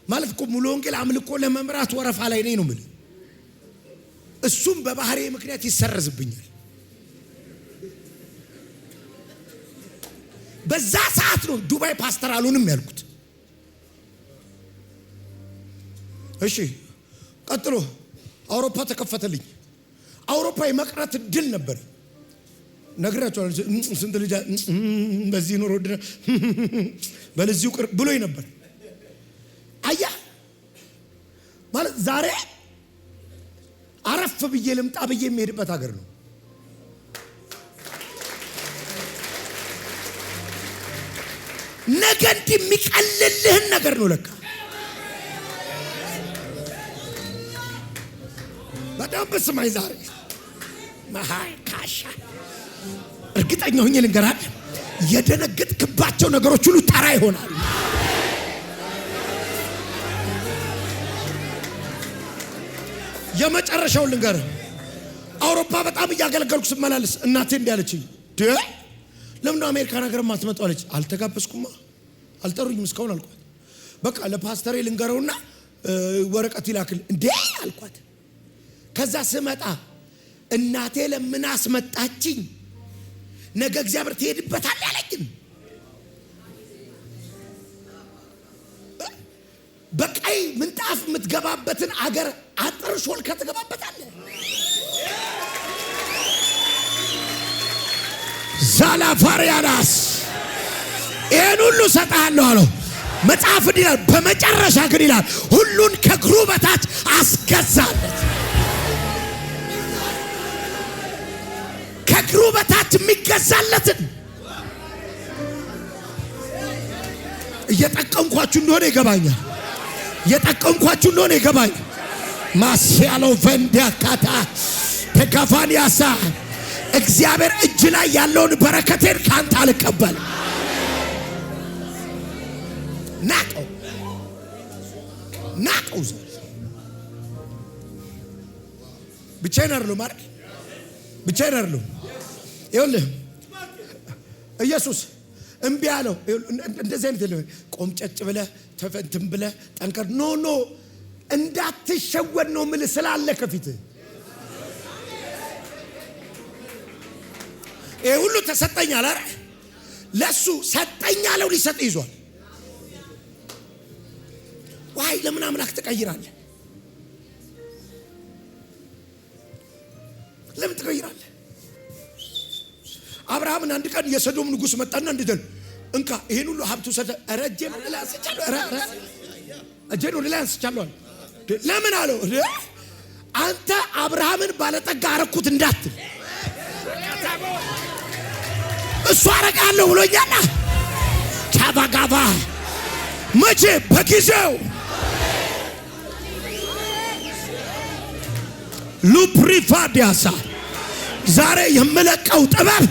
ማለት እኮ ሙሉ ወንጌል አምልኮ ለመምራት ወረፋ ላይ ነኝ ነው የምልህ። እሱም በባህሪ ምክንያት ይሰረዝብኛል። በዛ ሰዓት ነው ዱባይ ፓስተር አሉንም ያልኩት። እሺ ቀጥሎ አውሮፓ ተከፈተልኝ። አውሮፓ የመቅረት ድል ነበር። ነግራቸዋለሁ። ስንት ልጅ በዚህ ኑሮ ወደ በለዚሁ ቅር ብሎኝ ነበር። አያ ማለት ዛሬ አረፍ ብዬ ልምጣ ብዬ የሚሄድበት ሀገር ነው። ነገ እንዲህ የሚቀልልህን ነገር ነው ለካ። በጣም በስማይ ዛሬ መሃይ ካሻ እርግጠኛ ሆኜ ልንገርህ፣ የደነገጥክባቸው ነገሮች ሁሉ ተራ ይሆናል። የመጨረሻውን ልንገርህ፣ አውሮፓ በጣም እያገለገልኩ ስመላለስ እናቴ እንዲህ አለችኝ፣ ለምን ነው አሜሪካን ሀገር ማትመጣው አለች። አልተጋበዝኩማ። አልጠሩኝም እስካሁን አልኳት። በቃ ለፓስተሬ ልንገረውና ወረቀት ይላክል እንዴ አልኳት። ከዛ ስመጣ እናቴ ለምን አስመጣችኝ? ነገ እግዚአብሔር ትሄድበታል ያለኝ በቀይ ምንጣፍ የምትገባበትን አገር አጥር ሾልከ ትገባበታለህ። ዛላፋሪያናስ ይህን ሁሉ ሰጣለሁ አለው። መጽሐፍ ይላል በመጨረሻ ግን ይላል ሁሉን ከእግሩ በታች አስገዛለት። ከእግሩ በታች የሚገዛለትን እየጠቀምኳችሁ እንደሆነ ይገባኛል። እየጠቀምኳችሁ እንደሆነ ይገባኛል። ማስያለው ቨንዲያካታ ተካፋንያሳ እግዚአብሔር እጅ ላይ ያለውን በረከቴን ካንተ አልቀበል። ናቀው ብቻዬን አይደለሁም ማለት ብቻዬን አይደለሁም። ይኸውልህ ኢየሱስ እምቢ አለው። እንደዚህ አይነት የለም። ቆምጨጭ ብለህ ተፈንትም ብለህ ጠንከር ኖ እንዳትሸወድ ነው የምልህ ስላለ ከፊትህ ይሄ ሁሉ ተሰጠኛል አይደል? ለሱ ሰጠኛለው ሊሰጥ ይዟል። ዋይ ለምን አምላክ ትቀይራለህ? ለምን ትቀይራለህ? አብርሃምን አንድ ቀን የሰዶም ንጉሥ መጣና እንድደል እንካ ይሄን ሁሉ ሀብቱ ሰደ ረጀ ነው ለላንስቻለሁ ለምን አለው? አንተ አብርሃምን ባለጠጋ አረኩት እንዳትል እሱ አረጋለሁ ብሎኛል። ቻባጋባ መቼ በጊዜው ሉፕሪፋዲያሳ ዛሬ የምለቀው ጥበብ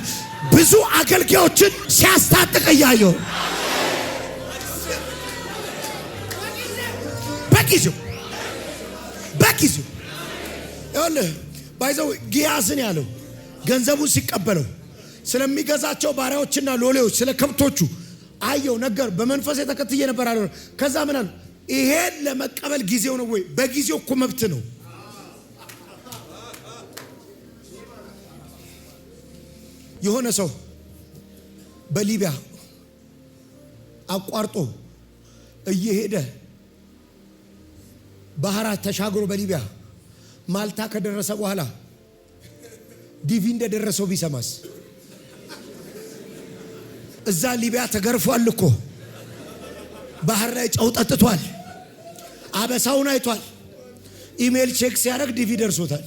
ብዙ አገልጋዮችን ሲያስታጥቅ እያየሁ በጊዜው ይኸውልህ ባይዘው ጊያዝን ያለው ገንዘቡን ሲቀበለው ስለሚገዛቸው ባሪያዎችና ሎሌዎች ስለ ከብቶቹ አየው ነገር በመንፈስ የተከትዬ ነበር አለ። ከዛ ምን አለ? ይሄን ለመቀበል ጊዜው ነው ወይ? በጊዜው እኮ መብት ነው። የሆነ ሰው በሊቢያ አቋርጦ እየሄደ ባህራት ተሻግሮ በሊቢያ ማልታ ከደረሰ በኋላ ዲቪ እንደደረሰው ቢሰማስ? እዛ ሊቢያ ተገርፏል እኮ ባህር ላይ ጨው ጠጥቷል። አበሳውን አይቷል። ኢሜል ቼክ ሲያደርግ ዲቪ ደርሶታል።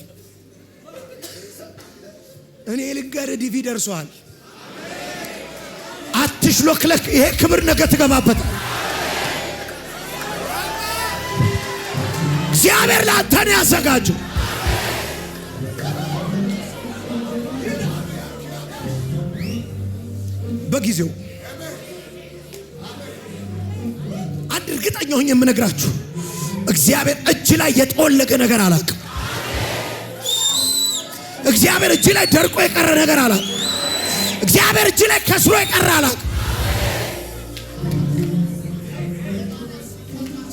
እኔ ልንገር ዲቪ ደርሷል። አትሽሎክለክ። ይሄ ክብር ነገ ትገባበት። እግዚአብሔር ለአንተ ነው ያዘጋጀው። በጊዜው አንድ እርግጠኛ ሆኜ የምነግራችሁ እግዚአብሔር እጅ ላይ የጠወለገ ነገር አላውቅም። እግዚአብሔር እጅ ላይ ደርቆ የቀረ ነገር አላውቅም። እግዚአብሔር እጅ ላይ ከስሮ የቀረ አላውቅም።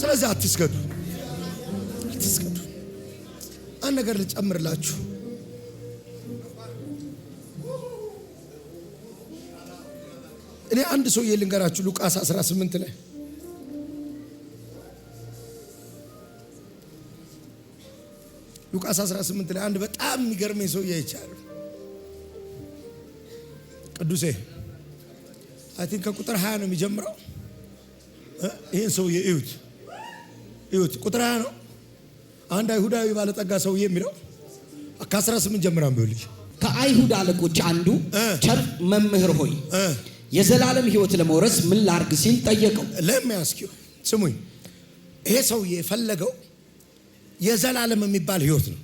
ስለዚህ አትስገዱ። አንድ ነገር ልጨምርላችሁ። እኔ አንድ ሰው ልንገራችሁ። ሉቃስ 18 ላይ ሉቃስ 18 ላይ አንድ በጣም የሚገርመኝ ሰው ያይቻል። ቅዱሴ አይ ቲንክ ከቁጥር 20 ነው የሚጀምረው። ይሄን ሰው እዩት ቁጥር 20 ነው። አንድ አይሁዳዊ ባለጠጋ ሰው የሚለው ከ18 ጀምራም ቢልሽ
ከአይሁድ አለቆች አንዱ ቸር መምህር ሆይ የዘላለም ሕይወት ለመውረስ ምን ላርግ ሲል ጠየቀው።
ለሚያስኪው ስሙኝ፣ ይሄ ሰው የፈለገው የዘላለም የሚባል ሕይወት ነው።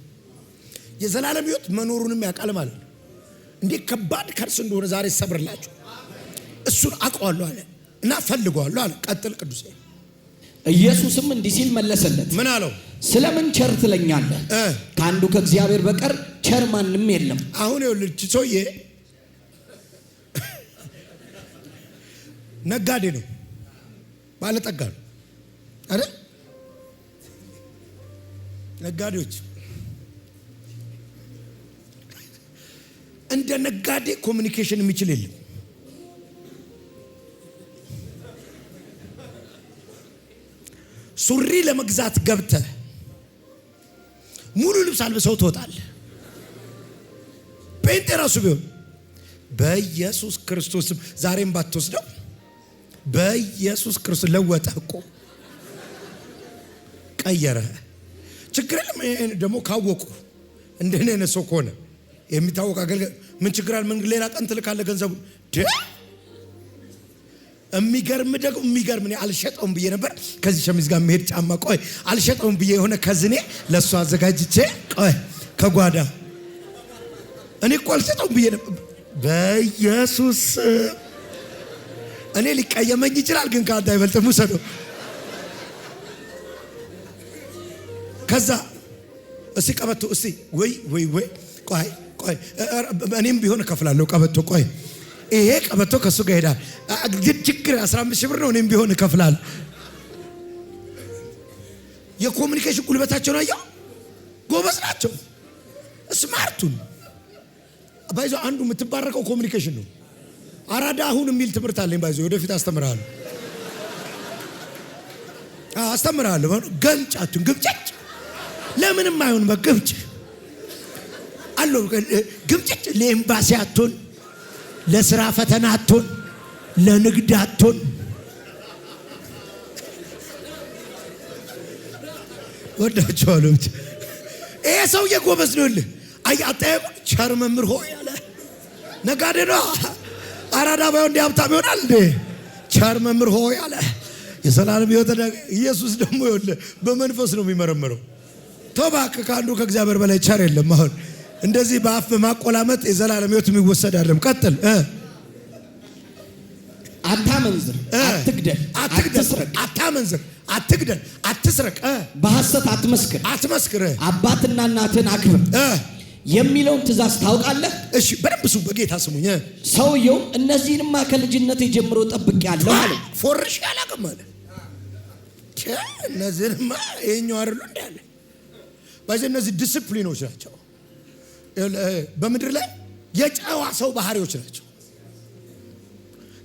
የዘላለም ሕይወት መኖሩንም ያውቃል ማለት ነው። እንዴት ከባድ ከርስ እንደሆነ ዛሬ ሰብርላችሁ። እሱን አውቀዋለሁ አለ እና ፈልገዋለሁ አለ። ቀጥል ቅዱስ።
ኢየሱስም እንዲህ ሲል መለሰለት።
ምን አለው?
ስለምን ቸር ትለኛለህ? ከአንዱ ከእግዚአብሔር በቀር ቸር ማንም የለም። አሁን
ይኸውልህ ሰውዬ ነጋዴ ነው። ባለጠጋ ነው አይደል? ነጋዴዎች እንደ ነጋዴ ኮሚኒኬሽን የሚችል የለም። ሱሪ ለመግዛት ገብተህ ሙሉ ልብስ አልብሰው ትወጣለህ። ጴንጤ ራሱ ቢሆን በኢየሱስ ክርስቶስም ዛሬም ባትወስደው በኢየሱስ ክርስቶስ ለወጠ እኮ ቀየረ። ችግር የለም ደግሞ ካወቁ እንደኔ አይነት ሰው ከሆነ የሚታወቅ አገልጋይ ምን ችግር አለ? ምን ሌላ ቀን ትልካለህ ገንዘቡ። የሚገርም ደግሞ የሚገርም ነው። አልሸጠውም ብዬ ነበር ከዚህ ሸሚዝ ጋር መሄድ ጫማ ቆይ አልሸጠውም ብዬ የሆነ ከዝኔ ለሱ አዘጋጅቼ ቆይ ከጓዳ እኔ እኮ አልሸጠውም ብዬ ነበር። በኢየሱስ እኔ ሊቀየመኝ ይችላል ግን ካንተ አይበልጥም ውሰደው። ከዛ እስቲ ቀበቶ እስቲ ወይ ቆይ እኔም ቢሆን እከፍላለሁ ቀበቶ ቆይ ይሄ ቀበቶ ከሱ ጋር ሄዳል ችግር 15 ሺህ ብር ነው እኔም ቢሆን እከፍላለሁ። የኮሙኒኬሽን ጉልበታቸው ነው ያው ጎበዝ ናቸው። ስማርቱን ባይዞ አንዱ የምትባረከው ኮሙኒኬሽን ነው። አራዳ አሁን የሚል ትምህርት አለኝ ባይዞ ወደፊት አስተምራለሁ ገንጫቱን ግብጭጭ ለምንም አይሆን በግብጭ አለው ግብጭጭ ለኤምባሲ አትሆን ለስራ ፈተና አትሆን ለንግድ አትሆን ወዳቸዋለሁ። ይሄ ሰውዬ ጎበዝ ነው። አያጣየቁ ቸር መምህር ሆይ ያለ ነጋዴ ነው። አራዳ ባይሆን እንደ ሀብታም ይሆናል እንዴ? ቸር መምህር ሆይ ያለ የዘላለም ሕይወት ኢየሱስ ደግሞ በመንፈስ ነው የሚመረምረው። ተባክ ከአንዱ ከእግዚአብሔር በላይ ቸር የለም። አሁን እንደዚህ በአፍ በማቆላመጥ የዘላለም ሕይወት የሚወሰድ አይደለም። ቀጥል።
አታመንዝር፣
አትግደል፣ አትስረቅ፣
በሐሰት አትመስክር፣ አባትና እናትን አክብር የሚለውን ትእዛዝ ታውቃለህ?
እሺ በደንብ ሱ በጌታ ስሙኝ።
ሰውየው እነዚህንማ ከልጅነት ጀምሮ ጠብቄያለሁ አለ።
ፎርሽ ያላቀም አለ። እነዚህንማ ይኸኛው አይደሉ እንደ ያለ ባይዘ እነዚህ ዲስፕሊኖች ናቸው። በምድር ላይ የጨዋ ሰው ባህሪዎች ናቸው።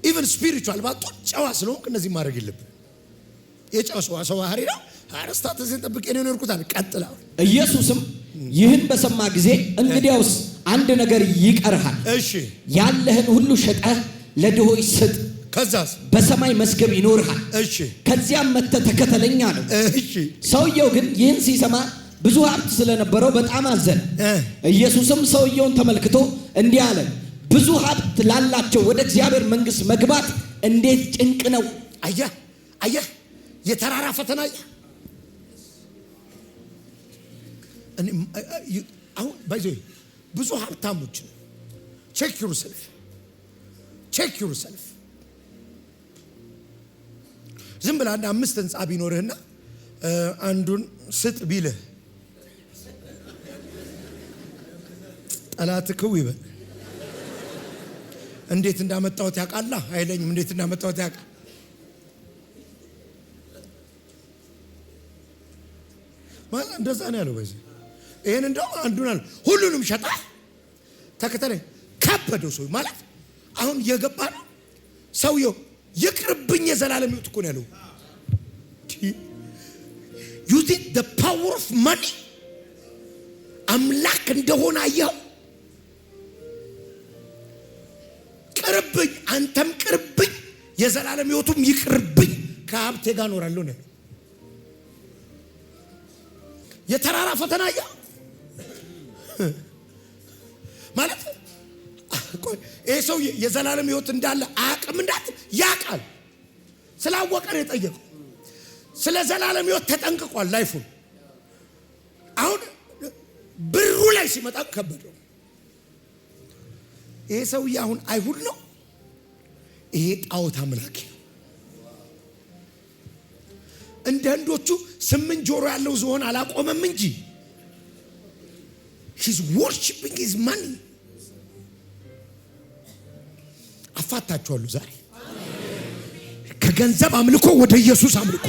ኢቨን ስፒሪቹዋል ባቶ ጨዋ ስለሆንክ እነዚህ ማድረግ የለብን። የጨዋ ሰው ባህሪ ነው። አረስታት እዚህ ጠብቄ ነው የኖርኩት። ቀጥላው
ኢየሱስም ይህን በሰማ ጊዜ እንግዲያውስ አንድ ነገር ይቀርሃል።
እሺ
ያለህን ሁሉ ሸጠህ ለድሆች ስጥ፣
ከዛስ
በሰማይ መዝገብ ይኖርሃል።
እሺ
ከዚያም መጥተህ ተከተለኝ አለው።
እሺ
ሰውየው ግን ይህን ሲሰማ ብዙ ሀብት ስለነበረው በጣም አዘነ። ኢየሱስም ሰውየውን ተመልክቶ እንዲህ አለ፣ ብዙ ሀብት ላላቸው ወደ እግዚአብሔር መንግሥት መግባት እንዴት ጭንቅ ነው።
አየህ የተራራ ፈተና አሁን ባይዘ ብዙ ሀብታሞች ቼክ ዩር ሰልፍ ዝም ብለህ አንድ 5 ህንጻ ቢኖርህና አንዱን ስጥ ቢልህ ጠላት ክው ይበል። እንዴት እንዳመጣሁት ያውቃል አይለኝም። እንዴት እንዳመጣሁት ያውቃል። ማለት እንደዛ ነው ያለው። በዚህ ይሄን እንደው አንዱን አለ ሁሉንም ሸጣ ተከተለኝ ከበደው ሰው ማለት አሁን የገባ ነው ሰውየው። ይቅርብኝ የዘላለም ሕይወት እኮ ነው ያለው። you think the power of money አምላክ እንደሆነ አየው። ቅርብኝ፣ አንተም ቅርብኝ፣ የዘላለም ሕይወቱም ይቅርብኝ፣ ከሀብቴ ጋር እኖራለሁ ነው የተራራ ፈተና አየው ማለት ይሄ ሰው የዘላለም ሕይወት እንዳለ አያውቅም። እንዳት ያውቃል። ስላወቀ ነው የጠየቀው። ስለ ዘላለም ሕይወት ተጠንቅቋል። ላይፉን አሁን ብሩ ላይ ሲመጣ ከበደው። ይሄ ሰውዬ አሁን አይሁድ ነው። ይሄ ጣዖት አምላኪ ነው። እንደ ህንዶቹ 8 ጆሮ ያለው ዝሆን አላቆመም እንጂ he's worshiping his money። አፋታችኋለሁ ዛሬ ከገንዘብ አምልኮ ወደ ኢየሱስ አምልኮ፣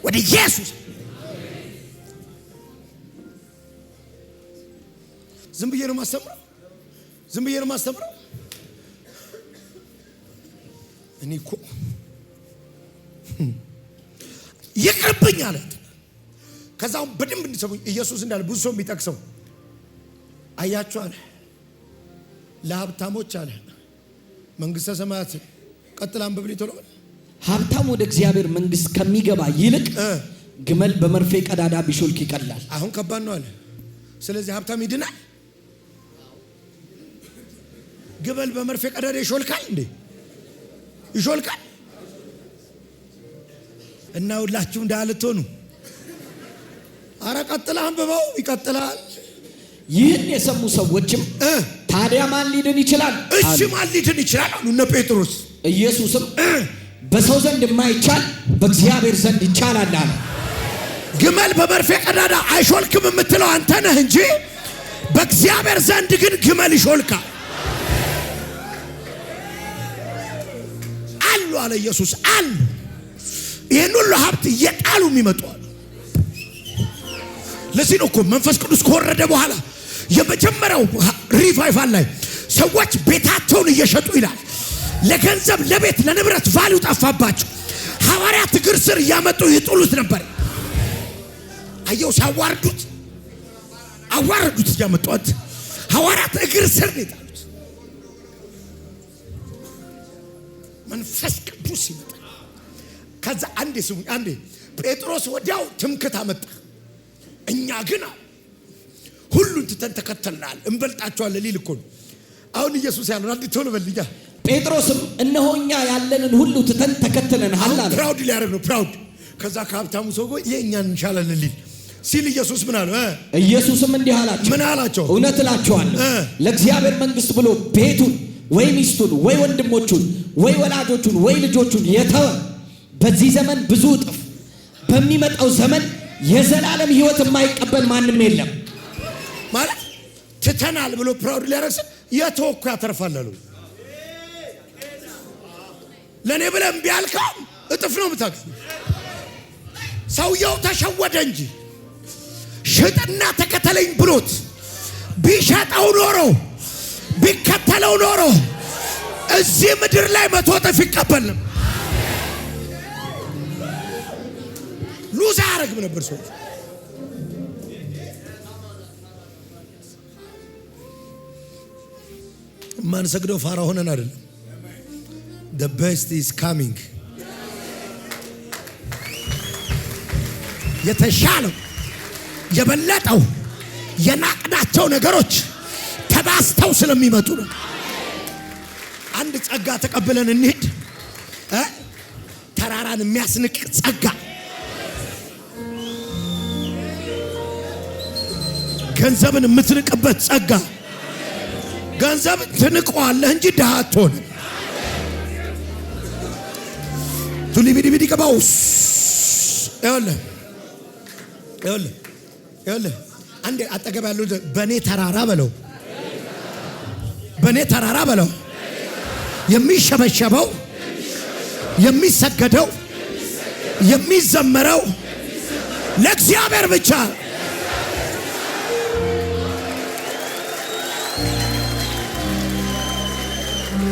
ወደ ኢየሱስ። ዝም ብዬ ነው ማስተምረው፣ ዝም ብዬ ነው ማስተምረው። እኔ እኮ ይቅርብኝ አለ። ከዛው በደንብ እንድትሰሙኝ ኢየሱስ እንዳለ ብዙ ሰው የሚጠቅሰው አያችሁ አለ፣ ለሀብታሞች አለ መንግስተ ሰማያት ቀጥላ አንብብልኝ ቶሎ።
ሀብታም ወደ እግዚአብሔር መንግስት ከሚገባ ይልቅ ግመል በመርፌ ቀዳዳ ቢሾልክ ይቀላል።
አሁን ከባድ ነው አለ። ስለዚህ ሀብታም ይድናል? ግመል በመርፌ ቀዳዳ ይሾልካል እንዴ? ይሾልካል? እና ሁላችሁ እንዳልትሆኑ አረ ቀጥላ አንብበው፣ ይቀጥላል።
ይህን የሰሙ ሰዎችም ታዲያ ማን ሊድን ይችላል?
እሺ ማን ሊድን ይችላል አሉ እነ ጴጥሮስ።
ኢየሱስም በሰው ዘንድ የማይቻል በእግዚአብሔር ዘንድ ይቻላል አለ።
ግመል በመርፌ ቀዳዳ አይሾልክም የምትለው አንተ ነህ እንጂ በእግዚአብሔር ዘንድ ግን ግመል ይሾልካል አሉ አለ ኢየሱስ አሉ። ይህን ሁሉ ሀብት እየጣሉ የሚመጡ አሉ። ለዚህ ነው እኮ መንፈስ ቅዱስ ከወረደ በኋላ የመጀመሪያው ሪቫይቫል ላይ ሰዎች ቤታቸውን እየሸጡ ይላል። ለገንዘብ ለቤት ለንብረት ቫልዩ ጠፋባቸው። ሐዋርያት እግር ስር እያመጡ ይጥሉት ነበር። አየው ሲያዋርዱት አዋርዱት እያመጡት ሐዋርያት እግር ስር ይጣሉት። መንፈስ ቅዱስ ይመጣ። ከዛ አንዴ ስሙኝ፣ አንዴ ጴጥሮስ ወዲያው ትምክት አመጣ። እኛ ግን ሁሉን ትተን ተከተልናል እንበልጣቸዋለን ሊል እኮ ነው። አሁን ኢየሱስ ያለው አንዴ ቶሎ በልኛ።
ጴጥሮስም እነሆ እኛ ያለንን ሁሉ ትተን ተከተልናል አለ።
ፕራውድ ሊያደርግ ነው ፕራውድ። ከዛ ከሀብታሙ ሰው ጋር የእኛን እንሻላለን ሊል ሲል ኢየሱስ ምን አለ?
ኢየሱስም እንዲህ አላቸው፣
ምን አላቸው?
እውነት እላችኋለሁ ለእግዚአብሔር መንግስት ብሎ ቤቱን ወይ ሚስቱን ወይ ወንድሞቹን ወይ ወላጆቹን ወይ ልጆቹን የተወ በዚህ ዘመን ብዙ እጥፍ በሚመጣው ዘመን የዘላለም ሕይወት የማይቀበል ማንም የለም።
ማለት ትተናል ብሎ ፕራውድ ሊያረክስ የተወኩ ያተርፋል አሉ። ለኔ ብለህ እምቢ አልከው እጥፍ ነው የምታገኝ። ሰውየው ተሸወደ እንጂ ሽጥና ተከተለኝ ብሎት ቢሸጠው ኖሮ ቢከተለው ኖሮ እዚህ ምድር ላይ 100 እጥፍ ይቀበል ነበር። ሉዝ አያረግም ነበር ሰው። ማን ሰግደው ፋራ ሆነን አይደለም። The best is coming። የተሻለው የበለጠው የናቅናቸው ነገሮች ተባስተው ስለሚመጡ ነው። አንድ ጸጋ ተቀብለን እንሂድ። ተራራን የሚያስንቅ ጸጋ፣ ገንዘብን የምትንቅበት ጸጋ። ገንዘብ ትንቀዋለህ እንጂ ድሃ አትሆንም። ቱሊቢዲቢዲ ቀባውስ ይኸውልህ አንዴ አጠገብ ያለው በኔ ተራራ በለው፣ በኔ ተራራ በለው። የሚሸበሸበው የሚሰገደው የሚዘመረው ለእግዚአብሔር ብቻ